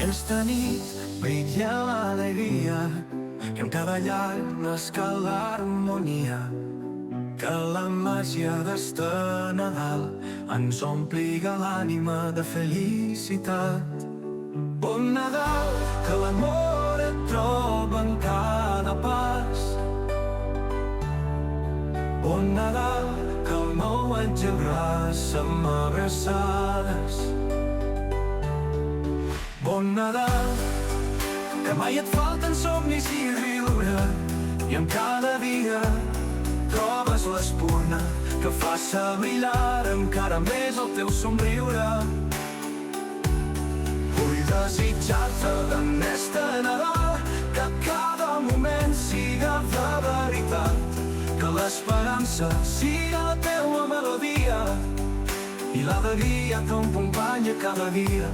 Aquesta nit brilla l'alegria i en cada llar nasca l'harmonia. Que la màgia d'este Nadal ens ompliga l'ànima de felicitat. Bon Nadal, que l'amor et troba en cada pas. Bon Nadal, que el nou any t'abraça amb abraçades. Bon Nadal, que mai et falten somnis i riure, i en cada dia trobes l'espurna que faça brillar encara més el teu somriure. Vull desitjar-te en este Nadal que cada moment siga de veritat, que l'esperança siga la teua melodia i l'alegria t'acompanya cada dia.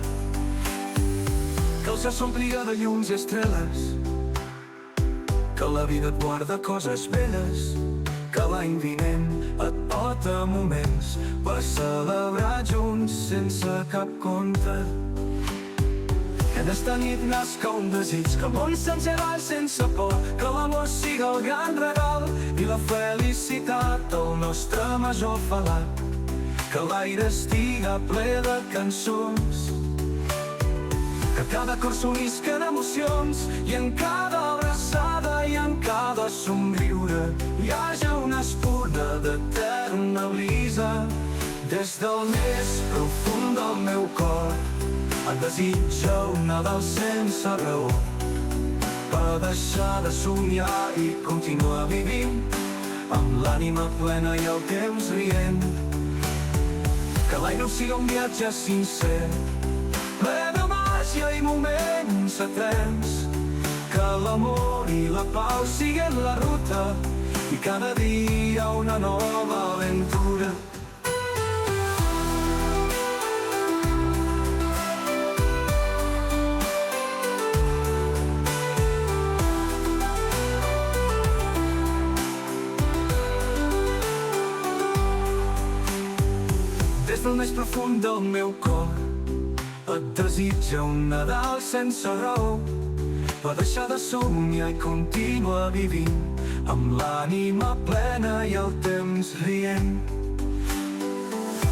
Que el cel s'ompliga de llums i estreles, que la vida et guarda coses belles, que l'any vinent et porta moments per celebrar junts sense cap compte. Que en esta nit nasca un desig, que el món sencer ball sense por, que l'amor siga el gran regal i la felicitat el nostre major falat. Que l'aire estiga ple de cançons, que cada cor s'unisca en emocions, i en cada abraçada i en cada somriure hi hagi una espurna d'eterna brisa. Des del més profund del meu cor et desitja un Nadal sense raó, per deixar de somiar i continuar vivint amb l'ànima plena i el temps rient. Que l'any nou siga un viatge sincer, ple de màgia i moments eterns, que l'amor i la pau siguin la ruta i cada dia una nova aventura. Des del més profund del meu cor et desitja un Nadal sense raó, per deixar de somiar i continuar vivint amb l'ànima plena i el temps rient.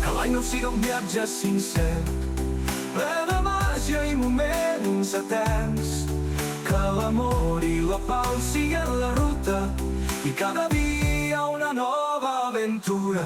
Que l'any nou siga un viatge sincer, ple de màgia i moments eterns, que l'amor i la pau siguin la ruta i cada dia una nova aventura.